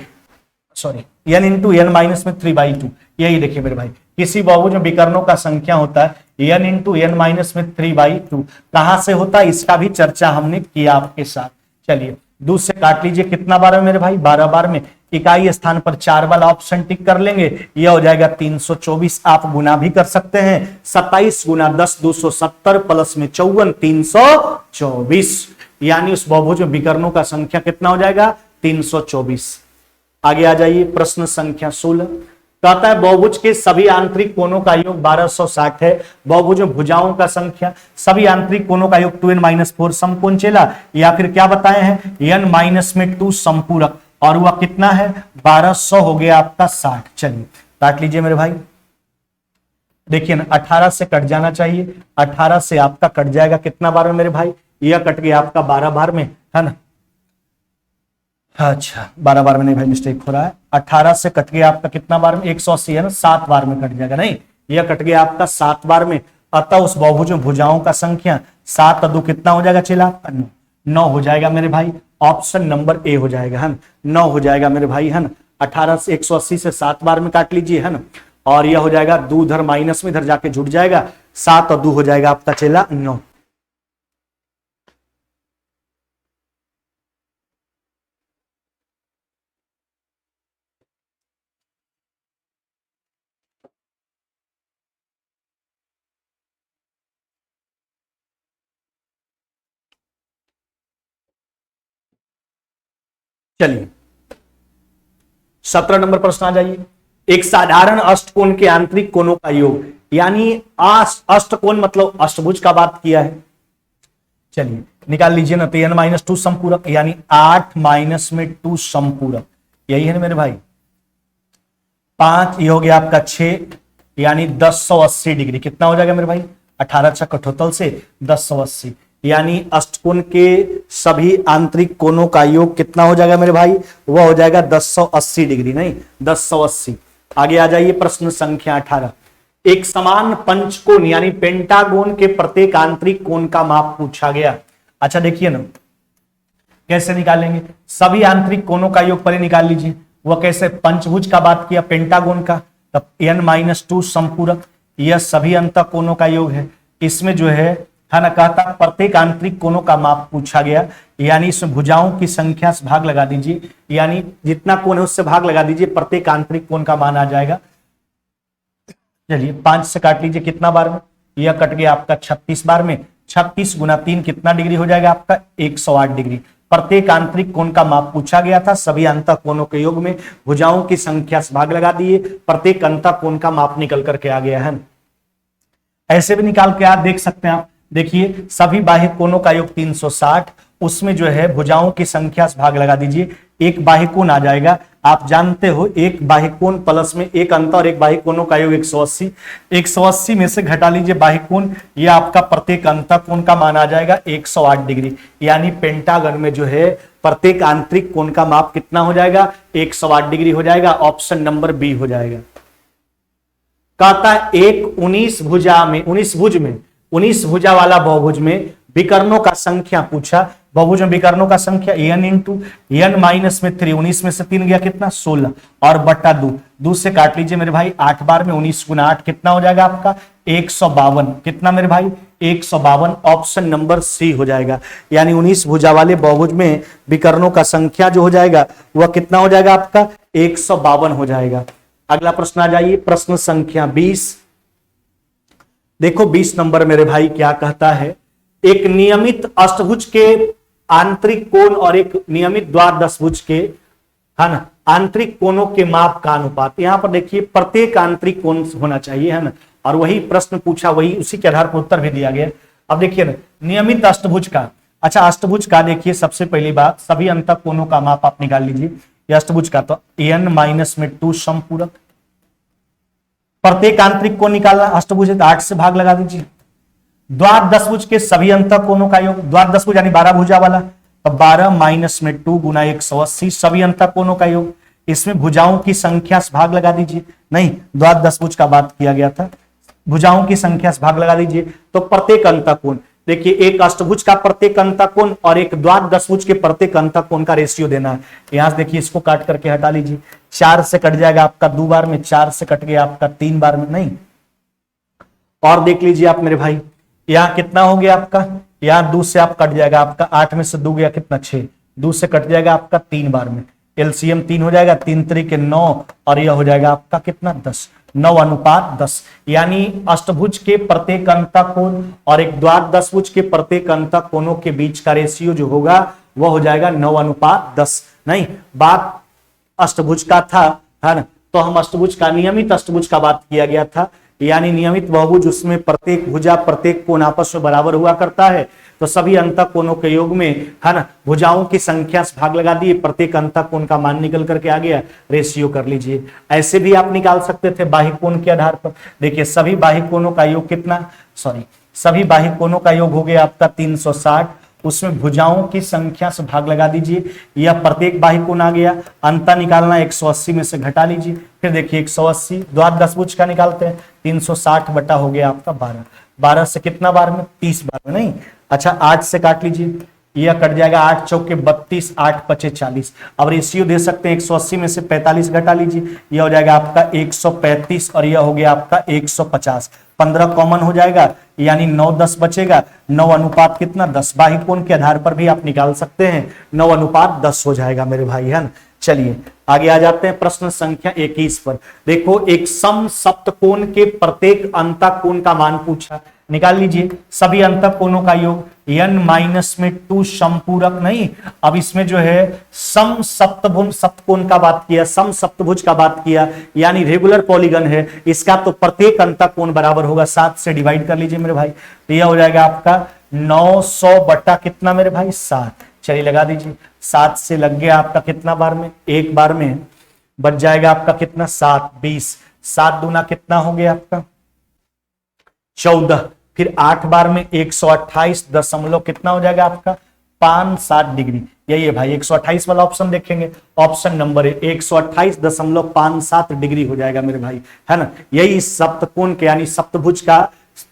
सॉरी n इंटू एन माइनस में 3/2। यही देखिए मेरे भाई, किसी बहुभुज में विकर्णों का संख्या होता है n इंटू एन माइनस में 3/2। कहां से होता है इसका भी चर्चा हमने किया आपके साथ। चलिए 2 से काट लीजिए, कितना बार में मेरे भाई 12 बार में, इकाई स्थान पर 4 वाला ऑप्शन टिक कर लेंगे, यह हो जाएगा 324। आप गुना भी कर सकते हैं, 27 गुना 10 270 प्लस में 54 324, यानी उस बहुभुज में विकर्णों का संख्या कितना हो जाएगा 324। आगे आ जाइए, प्रश्न संख्या 16। कहता है बहुभुज के सभी आंतरिक कोणों का योग 1260 है, बहुभुज में भुजाओं का संख्या, सभी आंतरिक कोणों का योग 2n-4 समकोण चला, या फिर क्या बताए हैं n-2 संपूरक, और वह कितना है 1200 हो गया आपका 60। चलिए काट लीजिए मेरे भाई, देखिए ना 18 से कट जाना चाहिए, 18 से आपका कट जाएगा कितना बार में मेरे भाई, यह कट गया आपका 12 बार में, है ना, अच्छा 12 बार में नहीं भाई, मिस्टेक हो रहा है, 18 से कट गया आपका कितना बार में 180 है ना, 7 बार में कट जाएगा, नहीं यह कट गया आपका 7 बार में। अतः उस बहुभुज में भुजाओं का संख्या 7 2 कितना हो जाएगा चला 9 हो जाएगा मेरे भाई, ऑप्शन नंबर ए हो जाएगा, है ना 9 हो जाएगा मेरे भाई, है ना 18 से 180 से 7 बार में काट लीजिए, है ना, और यह हो जाएगा 2 इधर माइनस में इधर जाके जुड़ जाएगा, 7 और 2 हो जाएगा आपका चला 9। चलिए 17 नंबर प्रश्न आ जाइए। एक साधारण अष्टकोण के आंतरिक कोणों का योग, यानी अष्टकोण मतलब अष्टभुज का बात किया है। चलिए निकाल लीजिए ना, तो n-2 संपूरक, यानी 8 माइनस में 2 संपूरक, यही है ना मेरे भाई, 5 ये हो गया आपका 6, यानी 1080 डिग्री, कितना हो जाएगा मेरे भाई 18 छक 78 से 1080, यानी अष्टकोण के सभी आंतरिक कोणों का योग कितना हो जाएगा मेरे भाई, वह हो जाएगा 1080 डिग्री, नहीं 1080। आगे आ जाइए, प्रश्न संख्या 18। एक समान पंचकोण यानी पेंटागोन के प्रत्येक आंतरिक कोण का माप पूछा गया। अच्छा देखिए ना कैसे निकालेंगे, सभी आंतरिक कोणों का योग पहले निकाल लीजिए, वह कैसे, पंचभुज का बात किया पेंटागोन का, तब n-2 संपूरक, यह सभी अंत कोणों का योग है, इसमें जो है ना, कहता प्रत्येक आंतरिक कोणों का माप पूछा गया, यानी इसमें भुजाओं की संख्या से भाग लगा दीजिए, यानी जितना कोण है उससे भाग लगा दीजिए, प्रत्येक आंतरिक कोण का मान आ जाएगा। चलिए 5 से काट लीजिए, कितना बार में, यह कट गया आपका 36 बार में, 36 गुना 3 कितना डिग्री हो जाएगा आपका 108 डिग्री। प्रत्येक आंतरिक कोण का माप पूछा गया था, सभी अंत कोणों के योग में भुजाओं की संख्या से भाग लगा दिए, प्रत्येक अंत कोण का माप निकल करके आ गया है। ऐसे भी निकाल के आप देख सकते हैं, आप देखिए सभी बाह्य कोणों का योग 360, उसमें जो है भुजाओं की संख्या से भाग लगा दीजिए, एक बाह्य कोण आ जाएगा, आप जानते हो एक बाह्य कोण प्लस में एक अंत और एक बाह्य कोणों का योग 180, 180 में से घटा लीजिए बाह्य कोण, यह आपका प्रत्येक अंत कोण का मान आ जाएगा 108 डिग्री, यानी पेंटागन में जो है प्रत्येक आंतरिक कोण का माप कितना हो जाएगा 108 डिग्री हो जाएगा, ऑप्शन नंबर बी हो जाएगा। कहता है एक 19 भुजा वाला बहुभुज में विकर्णों का संख्या पूछा, बहुभुज में विकर्णों का संख्या n इंटू n माइनस में 3, 19 में से 3 गया कितना 16 और बट्टा 2 से काट लीजिए मेरे भाई, 8 बार में 19 गुना 8 कितना हो जाएगा आपका 152, कितना मेरे भाई 152, ऑप्शन नंबर सी हो जाएगा, यानी 19 भुजा वाले बहुभुज में विकर्णों का संख्या जो हो जाएगा वह कितना हो जाएगा आपका 152 हो जाएगा। अगला प्रश्न आ जाइए, प्रश्न संख्या 20। देखो 20 नंबर मेरे भाई क्या कहता है, एक नियमित अष्टभुज के आंतरिक कोण और एक नियमित द्वादशभुज के, है ना, आंतरिक कोणों के माप का अनुपात। यहां पर देखिए प्रत्येक आंतरिक कोण होना चाहिए, है ना, और वही प्रश्न पूछा, वही उसी के आधार पर उत्तर भी दिया गया। अब देखिए ना, नियमित अष्टभुज का, अच्छा अष्टभुज का देखिए सबसे पहली बात, सभी अंतः कोणों का माप आप निकाल लीजिए। ये अष्टभुज का तो n-2 समपूरक, प्रत्येक आंतरिक कोण निकालना, अष्टभुज है तो 8 से भाग लगा दीजिए। द्वादशभुज के सभी अंतः कोणों का योग, द्वादशभुज यानी 12 भुजा वाला, तो 12-2 गुना 180 सभी अंतः कोणों का योग। इसमें भुजाओं की संख्या से भाग लगा दीजिए, नहीं द्वादशभुज का बात किया गया था, भुजाओं की संख्या से भाग लगा दीजिए। तो प्रत्येक अंतः कोण, देखिए एक अष्टभुज का प्रत्येक अंतः कोण और एक द्वादशभुज के प्रत्येक अंतः कोण का रेशियो देना है। यहां से देखिए इसको काट करके हटा लीजिए, 4 से कट जाएगा आपका 2 बार में, 4 से कट गया आपका 3 बार में, नहीं। और देख लीजिए आप मेरे भाई, यहां कितना हो गया आपका, यहां 2 से आप कट जाएगा आपका, 8 में से 2 गया कितना 6, 2 से कट जाएगा आपका 3 बार में, एलसीएम 3 हो जाएगा, 3 3 9 और यह हो जाएगा आपका कितना 10, 9:10। यानी अष्टभुज के प्रत्येक अंतः कोण और एक द्वादशभुज के प्रत्येक अंतः कोणों के बीच का रेशियो जो होगा वह हो जाएगा 9:10। नहीं, बात अष्टभुज का था, है ना, तो हम अष्टभुज का, नियमित अष्टभुज का बात किया गया था, यानी नियमित बहुभुज, उसमें प्रत्येक भुजा प्रत्येक कोण आपस में बराबर हुआ करता है, तो सभी अंतः कोणों के योग में, है ना, भुजाओं की संख्या से भाग लगा दिए, प्रत्येक अंतः कोण का मान निकल करके आ गया, रेशियो कर लीजिए। ऐसे भी आप निकाल सकते थे बाह्य कोण के आधार पर। देखिए सभी बाह्य कोणों का योग कितना, सभी बाह्य कोणों का योग हो गया आपका 360, उसमें भुजाओं की संख्या से भाग लगा दीजिए, यह प्रत्येक बाह्य कोण आ गया, अंतर निकालना 180 में से घटा लीजिए, फिर देखिए 180 द्वादशभुज का निकालते हैं, 360 बटा हो गया आपका 12, 12 से कितना बार में, 30 बार में, नहीं। अच्छा 8 से काट लीजिए, यह कट जाएगा, 8 चौके 32, 8 पचे 40। अब रेशियो दे सकते हैं, 180 में से 45 घटा लीजिए, यह हो जाएगा आपका 135 और यह हो गया आपका 150, 15 कॉमन हो जाएगा, यानी 9-10 बचेगा, 9 कितना 10। बाह्य कोण के आधार पर भी आप निकाल सकते हैं, 9:10 हो जाएगा मेरे भाई, है ना। चलिए आगे आ जाते हैं प्रश्न संख्या 21 पर। देखो एक सम सप्तकोण के प्रत्येक अंतः कोण का मान पूछा, निकाल लीजिए। सभी अंतः कोणों का योग n-2 समपूरक, नहीं, अब इसमें जो है सम सप्तभुज सप्तकोण का बात किया, सम सप्तभुज का बात किया, यानी रेगुलर पॉलीगन है, इसका तो प्रत्येक अंतः कोण बराबर होगा, 7 से डिवाइड कर लीजिए मेरे भाई, तो यह हो जाएगा आपका 900 बटा कितना मेरे भाई 7। चलिए लगा दीजिए, 7 से लग गया आपका कितना बार में, एक बार में, बच जाएगा आपका कितना 7, 20, 7 दूना कितना हो गया आपका 14, फिर 8 बार में 128 दशमलव कितना हो जाएगा आपका 57 डिग्री। यही है भाई 128 वाला ऑप्शन देखेंगे, ऑप्शन नंबर है 128.57 डिग्री हो जाएगा मेरे भाई, है ना। यही सप्तकोण के यानी सप्तभुज का,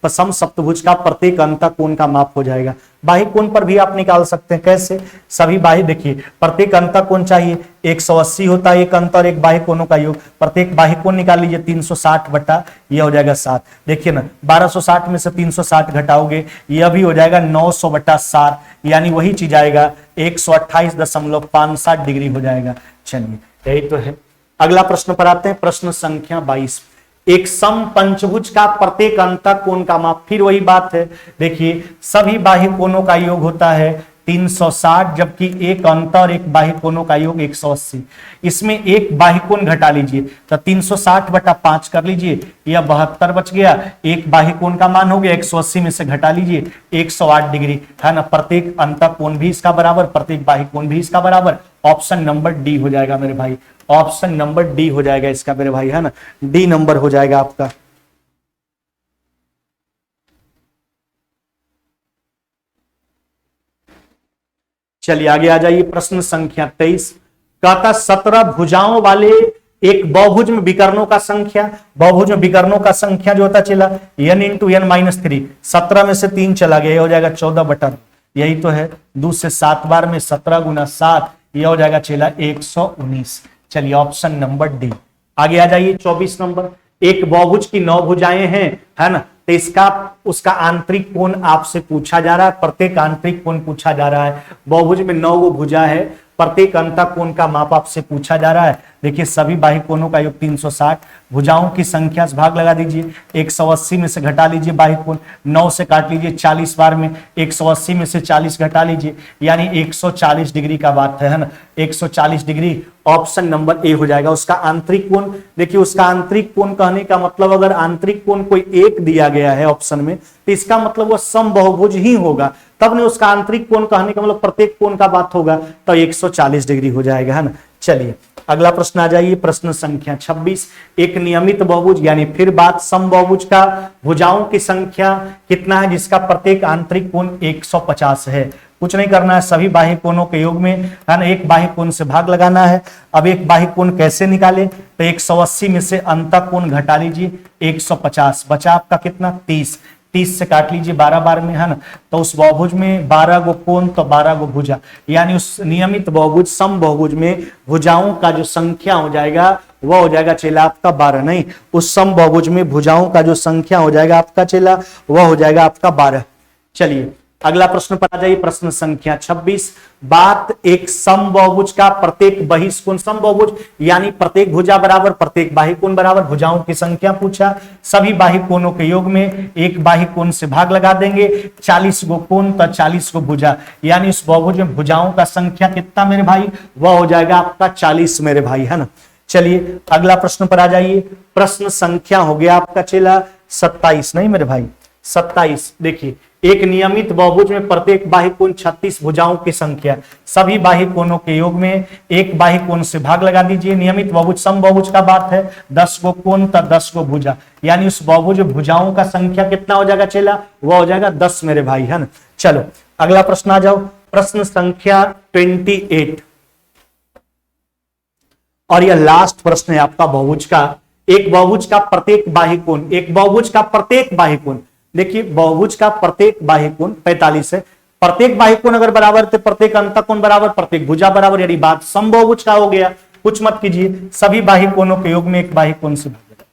सम सप्तभुज का प्रत्येक अंतः कोण का माप हो जाएगा। बाह्य कोण पर भी आप निकाल सकते हैं, कैसे, सभी बाह्य, देखिए प्रत्येक अंतः कोण चाहिए, 180 होता है एक अंतः और एक बाह्य कोणों का योग, प्रत्येक बाह्य कोण निकाल लीजिए, 360 बटा यह हो जाएगा 7। देखिए ना 1260 में से 360 घटाओगे, यह भी हो जाएगा 900 बटा 7, यानी वही चीज आएगा 128.57 डिग्री हो जाएगा। चलिए यही तो है। अगला प्रश्न पर आते हैं, प्रश्न संख्या 22। एक सम पंचभुज का प्रत्येक अंतः कोण का माप, फिर वही बात है, देखिए सभी बाह्य कोणों का योग होता है 360, जबकि एक अंतः और एक बाह्य कोणों का योग 180। इसमें एक बाह्य कोण घटा लीजिए, तो 360 बटा 5 कर लीजिए, यह 72 बच गया। एक बाह्य कोण का मान हो गया 180 में से घटा लीजिए 108 डिग्री, है ना। प्रत्येक अंतः कोण भी इसका बराबर, प्रत्येक बाह्य कोण भी इसका बराबर, ऑप्शन नंबर डी हो जाएगा मेरे भाई, ऑप्शन नंबर डी हो जाएगा इसका मेरे भाई, है ना, डी नंबर हो जाएगा आपका। चलिए आगे आ जाइए, प्रश्न संख्या 23। कहता 17 भुजाओं वाले एक बहुभुज में विकर्णों का संख्या, बहुभुज में विकर्णों का संख्या जो होता चला n × n-3, 17 में से 3 चला गया, यह हो जाएगा 14 बटा, यही तो है, 2 से 7 बार में 17 गुना 7, यह हो जाएगा चला 119। चलिए ऑप्शन नंबर डी। आगे आ जाइए 24 नंबर। एक बहुभुज की 9 भुजाएं हैं, है ना, तो इसका उसका आंतरिक कोण आपसे पूछा जा रहा है, प्रत्येक आंतरिक कोण पूछा जा रहा है। बहुभुज में 9 भुजा है, प्रत्येक अंतः कोण का माप आपसे पूछा जा रहा है। देखिए सभी बाह्य कोणों का योग 360, भुजाओं की संख्या से भाग लगा दीजिए, 180 में से घटा लीजिए बाह्य कोण, 9 से काट लीजिए 40 बार में, 180 में से 40 घटा लीजिए, यानी 140 डिग्री का बात है ना, 140 डिग्री ऑप्शन नंबर ए हो जाएगा। उसका आंतरिक कोण, देखिए उसका आंतरिक कोण कहने का मतलब अगर आंतरिक कोण कोई एक दिया गया है ऑप्शन में तो इसका मतलब वो समबाहुभुज ही होगा, तब ने उसका आंतरिक कोण कहने का मतलब प्रत्येक कोण का बात होगा, तो 140 डिग्री हो जाएगा, है ना। चलिए अगला प्रश्न आ जाइए, प्रश्न संख्या 26। एक नियमित बहुभुज यानी फिर बात समबाहुभुज का भुजाओं की संख्या कितना है जिसका प्रत्येक आंतरिक कोण 150 है। कुछ नहीं करना है, सभी बाह्य कोणों के योग में है ना एक बाह्य कोण से भाग लगाना है। अब एक बाह्य कोण कैसे निकाले, तो 180 में से अंतः कोण घटा लीजिए 150, बचा आपका कितना 30, 30 से काट लीजिए 12 बार में, है ना। तो उस बहुभुज में 12 गो कोण तो 12 गो भुजा, यानी उस नियमित बहुभुज सम बहुभुज में भुजाओं का जो संख्या हो जाएगा वह हो जाएगा चेला आपका 12, नहीं उस सम बहुभुज में भुजाओं का जो संख्या हो जाएगा आपका चेला वह हो जाएगा आपका 12। चलिए अगला प्रश्न पर आ जाइए, प्रश्न संख्या 26। बात एक समबाहुभुज का प्रत्येक बहिष्कोण, समबाहुभुज यानी प्रत्येक भुजा बराबर प्रत्येक बाह्य कोण बराबर भुजाओं की संख्या पूछा, सभी बाह्य कोणों के योग में एक बाह्य कोण से भाग लगा देंगे, 40 गो कोण तो 40 गो भुजा, यानी उस बहुभुज में भुजाओं का संख्या कितना मेरे भाई, वह हो जाएगा आपका 40 मेरे भाई, है ना। चलिए अगला प्रश्न पर आ जाइए, प्रश्न संख्या हो गया आपका चेला 27, नहीं मेरे भाई 27। देखिए एक नियमित बहुभुज में प्रत्येक बाह्य कोण 36 भुजाओं की संख्या, सभी बाह्य कोणों के योग में एक बाह्य कोण से भाग लगा दीजिए, नियमित बहुभुज सम बहुभुज का बात है, 10 गो कोण तो 10 गो भुजा, यानी उस बहुभुज भुजाओं का संख्या कितना हो जाएगा चेला, वह हो जाएगा 10 मेरे भाई, है ना। चलो अगला प्रश्न आ जाओ, प्रश्न संख्या 28 और यह लास्ट प्रश्न है आपका बहुभुज का। एक बहुभुज का प्रत्येक बाह्य कोण, एक बहुभुज का प्रत्येक बाह्य कोण, देखिए बहुभुज का प्रत्येक बाह्य कोण 45 है, प्रत्येक बाह्य कोण अगर बराबर तो प्रत्येक अंतः कोण बराबर प्रत्येक भुजा बराबर, यानी बात समबाहुभुज का हो गया। कुछ मत कीजिए, सभी बाह्य कोणों के योग में एक बाह्य कोण से भाग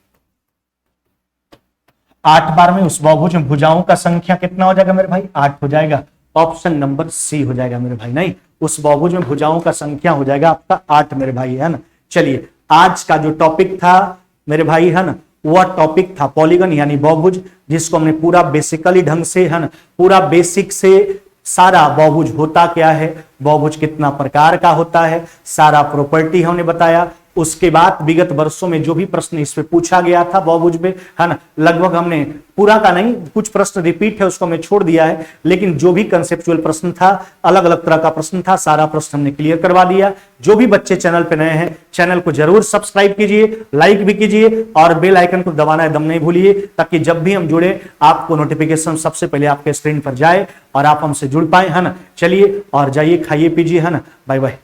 8 बार में उस बहुभुज में भुजाओं का संख्या कितना हो जाएगा मेरे भाई, 8 हो जाएगा, ऑप्शन नंबर सी हो जाएगा मेरे भाई, नहीं उस बहुभुज में भुजाओं का संख्या हो जाएगा आपका 8 मेरे भाई, है ना। चलिए आज का जो टॉपिक था मेरे भाई, है ना, वह टॉपिक था पॉलीगन यानी बहुभुज, जिसको हमने पूरा बेसिकली ढंग से, है ना, पूरा बेसिक से सारा बहुभुज होता क्या है, बहुभुज कितना प्रकार का होता है, सारा प्रॉपर्टी हमने बताया। उसके बाद विगत वर्षों में जो भी प्रश्न इस पे पूछा गया था बहुभुज में, है ना, लगभग हमने पूरा का नहीं, कुछ प्रश्न रिपीट है उसको हमने छोड़ दिया है, लेकिन जो भी कंसेप्चुअल प्रश्न था, अलग अलग तरह का प्रश्न था, सारा प्रश्न हमने क्लियर करवा दिया। जो भी बच्चे चैनल पे नए हैं, चैनल को जरूर सब्सक्राइब कीजिए, लाइक भी कीजिए और बेल आइकन को दबाना एकदम नहीं भूलिए, ताकि जब भी हम जुड़े आपको नोटिफिकेशन सबसे पहले आपके स्क्रीन पर जाए और आप हमसे जुड़ पाए, है ना। चलिए और जाइए खाइए पीजिए, है ना, बाय बाय।